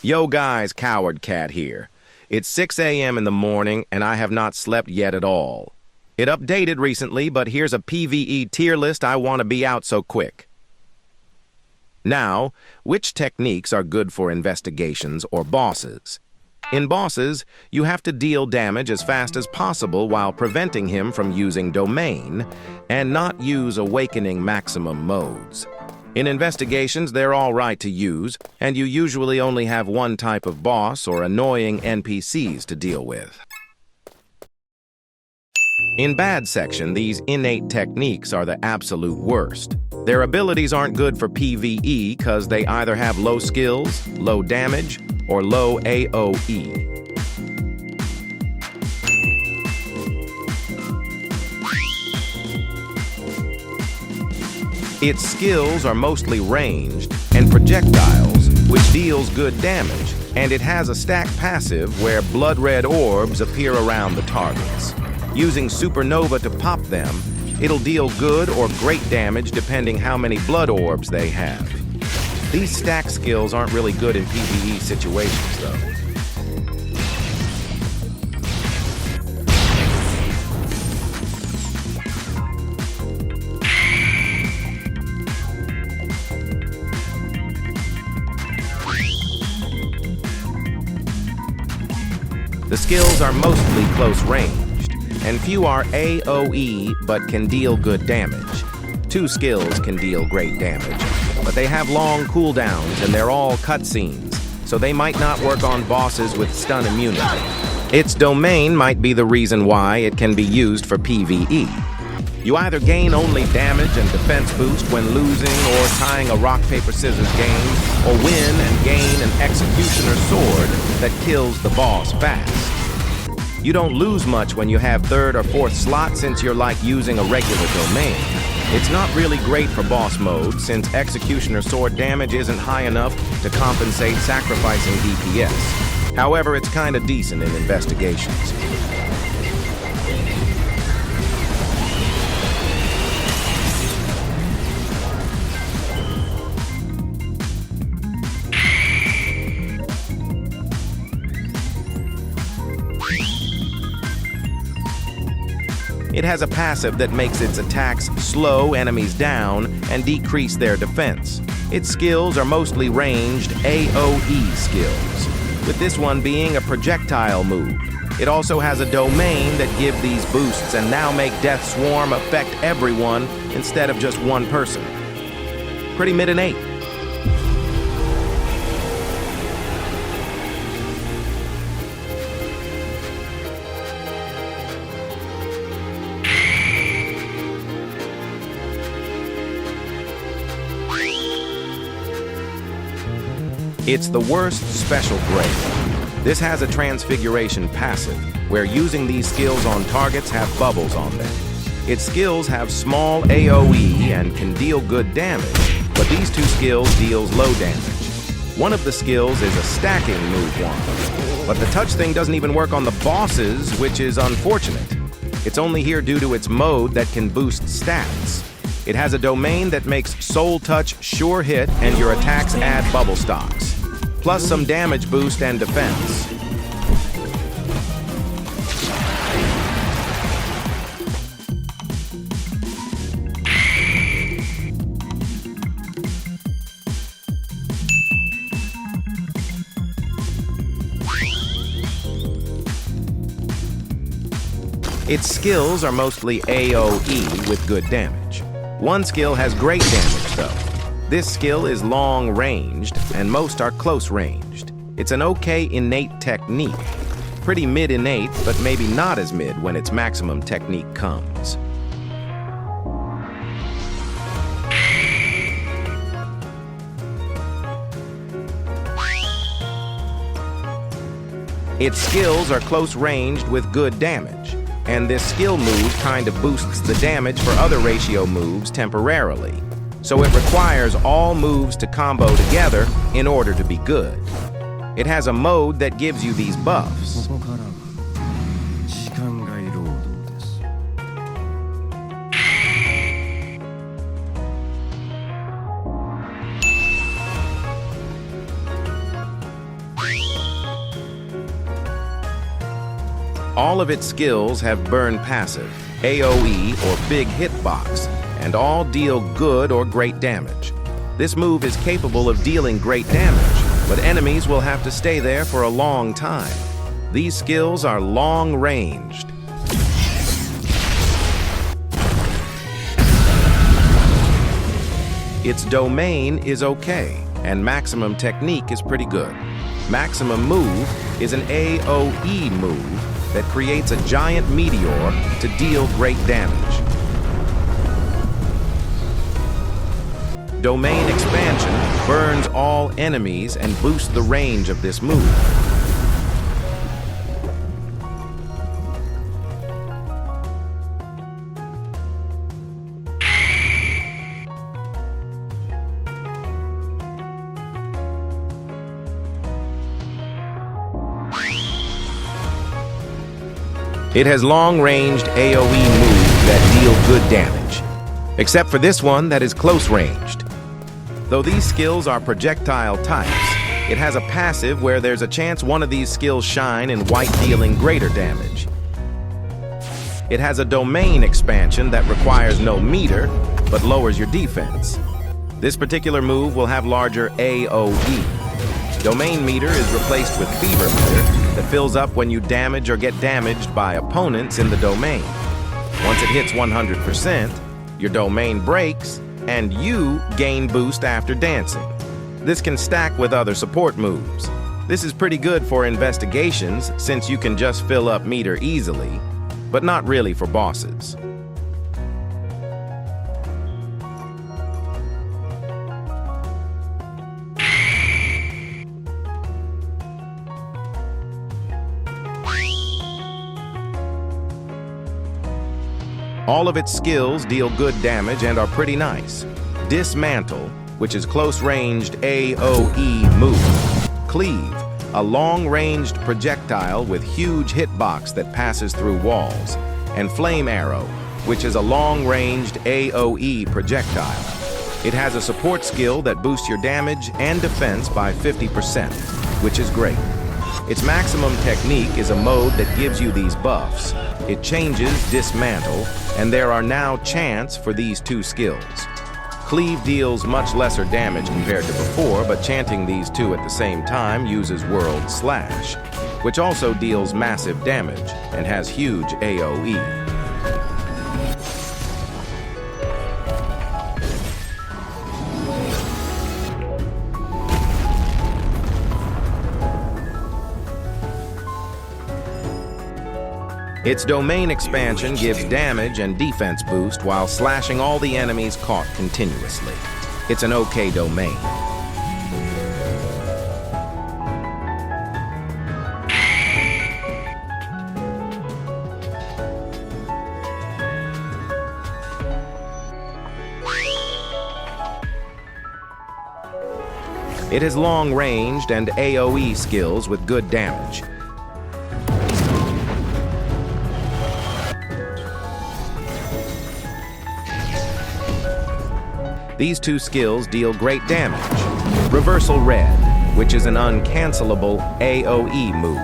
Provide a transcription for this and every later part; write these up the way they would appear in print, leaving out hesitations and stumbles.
Yo guys, CowardCat here. It's 6 a.m. in the morning and I have not slept yet at all. It updated recently, but here's a PVE tier list I want to be out so quick. Now, which techniques are good for investigations or bosses? In bosses, you have to deal damage as fast as possible while preventing him from using domain and not use awakening maximum modes. In investigations, they're all right to use, and you usually only have one type of boss or annoying NPCs to deal with. In bad section, these innate techniques are the absolute worst. Their abilities aren't good for PVE because they either have low skills, low damage, or low AoE. Its skills are mostly ranged and projectiles, which deals good damage, and it has a stack passive where blood red orbs appear around the targets. Using supernova to pop them, it'll deal good or great damage depending how many blood orbs they have. These stack skills aren't really good in PvE situations though. The skills are mostly close ranged, and few are AoE but can deal good damage. Two skills can deal great damage, but they have long cooldowns and they're all cutscenes, so they might not work on bosses with stun immunity. Its domain might be the reason why it can be used for PvE. You either gain only damage and defense boost when losing or tying a rock-paper-scissors game, or win and gain an executioner sword that kills the boss fast. You don't lose much when you have third or fourth slot since you're like using a regular domain. It's not really great for boss mode since executioner sword damage isn't high enough to compensate sacrificing DPS. However, it's kinda decent in investigations. It has a passive that makes its attacks slow enemies down and decrease their defense. Its skills are mostly ranged AoE skills, with this one being a projectile move. It also has a domain that give these boosts and now make Death Swarm affect everyone instead of just one person. Pretty mid and 8. It's the worst special grade. This has a transfiguration passive, where using these skills on targets have bubbles on them. Its skills have small AoE and can deal good damage, but these two skills deals low damage. One of the skills is a stacking move one, but the touch thing doesn't even work on the bosses, which is unfortunate. It's only here due to its mode that can boost stats. It has a domain that makes Soul Touch sure hit and your attacks add bubble stocks, plus some damage boost and defense. Its skills are mostly AoE with good damage. One skill has great damage though. This skill is long-ranged, and most are close-ranged. It's an okay innate technique. Pretty mid-innate, but maybe not as mid when its maximum technique comes. Its skills are close-ranged with good damage, and this skill move kind of boosts the damage for other ratio moves temporarily. So it requires all moves to combo together in order to be good. It has a mode that gives you these buffs. All of its skills have burn passive, AoE or big hitbox, and all deal good or great damage. This move is capable of dealing great damage, but enemies will have to stay there for a long time. These skills are long-ranged. Its domain is okay, and maximum technique is pretty good. Maximum move is an AoE move that creates a giant meteor to deal great damage. Domain expansion burns all enemies and boosts the range of this move. It has long-ranged AoE moves that deal good damage, except for this one that is close-ranged. Though these skills are projectile types, it has a passive where there's a chance one of these skills shine in white, dealing greater damage. It has a domain expansion that requires no meter, but lowers your defense. This particular move will have larger AoE. Domain meter is replaced with fever meter that fills up when you damage or get damaged by opponents in the domain. Once it hits 100%, your domain breaks and you gain boost after dancing. This can stack with other support moves. This is pretty good for investigations since you can just fill up meter easily, but not really for bosses. All of its skills deal good damage and are pretty nice. Dismantle, which is close-ranged AoE move. Cleave, a long-ranged projectile with huge hitbox that passes through walls. And Flame Arrow, which is a long-ranged AoE projectile. It has a support skill that boosts your damage and defense by 50%, which is great. Its maximum technique is a mode that gives you these buffs. It changes Dismantle, and there are now chants for these two skills. Cleave deals much lesser damage compared to before, but chanting these two at the same time uses World Slash, which also deals massive damage and has huge AoE. Its domain expansion gives damage and defense boost while slashing all the enemies caught continuously. It's an okay domain. It has long-ranged and AoE skills with good damage. These two skills deal great damage. Reversal Red, which is an uncancelable AoE move.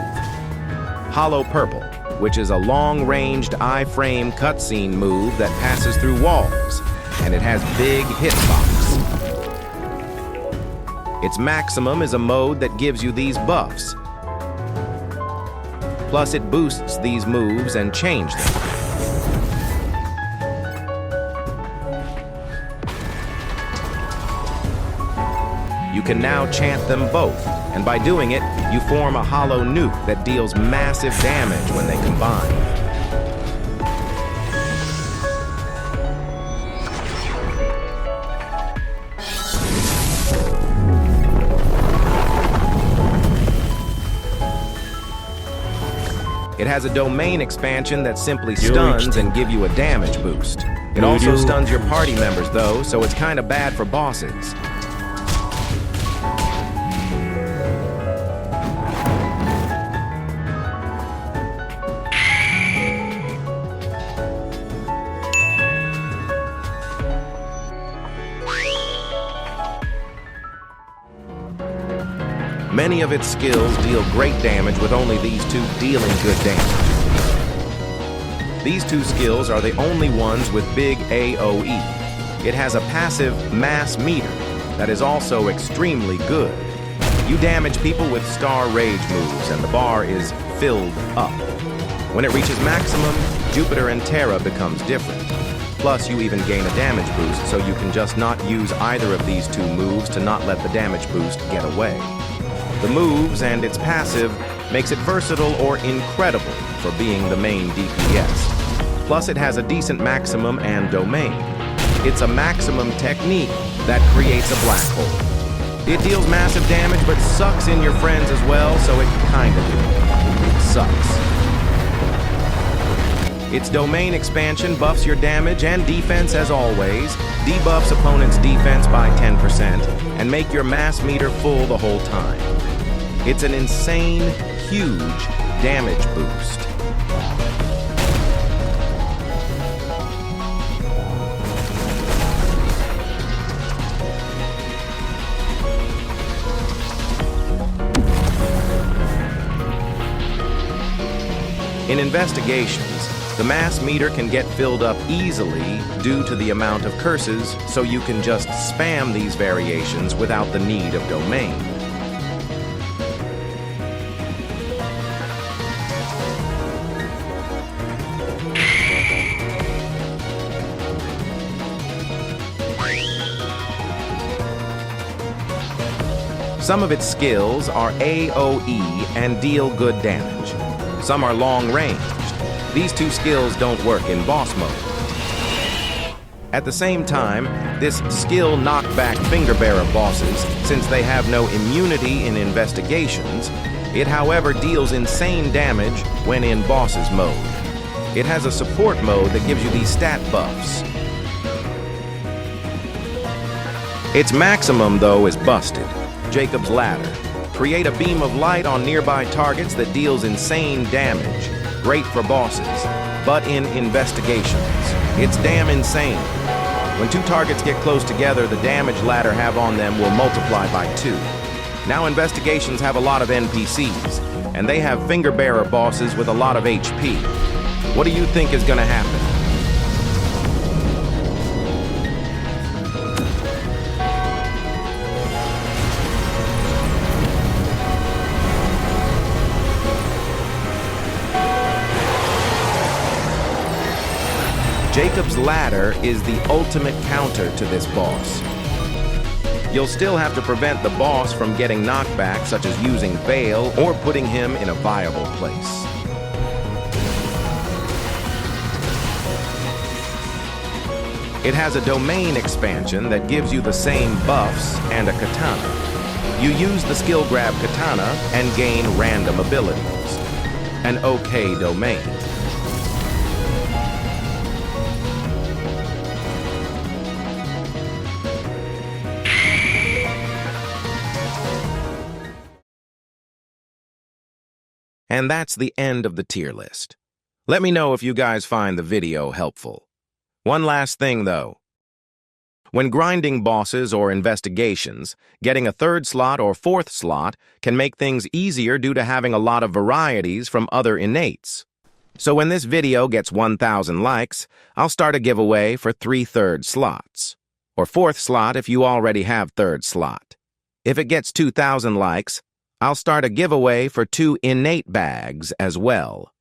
Hollow Purple, which is a long-ranged iframe cutscene move that passes through walls, and it has big hitbox. Its maximum is a mode that gives you these buffs. Plus it boosts these moves and changes them. You can now chant them both, and by doing it, you form a hollow nuke that deals massive damage when they combine. It has a domain expansion that simply stuns and give you a damage boost. It also stuns your party members though, so it's kinda bad for bosses. Many of its skills deal great damage with only these two dealing good damage. These two skills are the only ones with big AoE. It has a passive mass meter that is also extremely good. You damage people with star rage moves and the bar is filled up. When it reaches maximum, Jupiter and Terra becomes different. Plus, you even gain a damage boost, so you can just not use either of these two moves to not let the damage boost get away. The moves and its passive makes it versatile or incredible for being the main DPS. Plus, it has a decent maximum and domain. It's a maximum technique that creates a black hole. It deals massive damage, but sucks in your friends as well, so it kinda sucks. Its domain expansion buffs your damage and defense as always, debuffs opponents' defense by 10%, and make your mass meter full the whole time. It's an insane, huge damage boost. In investigations, the mass meter can get filled up easily due to the amount of curses, so you can just spam these variations without the need of domain. Some of its skills are AoE and deal good damage. Some are long range. These two skills don't work in boss mode. At the same time, this skill knocks back finger bearer bosses since they have no immunity in investigations. It, however, deals insane damage when in bosses mode. It has a support mode that gives you these stat buffs. Its maximum, though, is busted. Jacob's Ladder. Create a beam of light on nearby targets that deals insane damage. Great for bosses, but in investigations. It's damn insane. When two targets get close together, the damage ladder have on them will multiply by 2. Now investigations have a lot of NPCs, and they have finger bearer bosses with a lot of HP. What do you think is gonna happen? Jacob's Ladder is the ultimate counter to this boss. You'll still have to prevent the boss from getting knockback, such as using Veil or putting him in a viable place. It has a domain expansion that gives you the same buffs and a katana. You use the skill grab katana and gain random abilities. An okay domain. And that's the end of the tier list. Let me know if you guys find the video helpful. One last thing, though. When grinding bosses or investigations, getting a 3rd slot or 4th slot can make things easier due to having a lot of varieties from other innates. So when this video gets 1,000 likes, I'll start a giveaway for 3 3rd slots. Or 4th slot if you already have 3rd slot. If it gets 2,000 likes, I'll start a giveaway for 2 innate bags as well.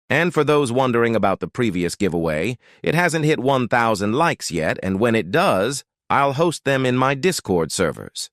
And for those wondering about the previous giveaway, it hasn't hit 1,000 likes yet, and when it does, I'll host them in my Discord servers.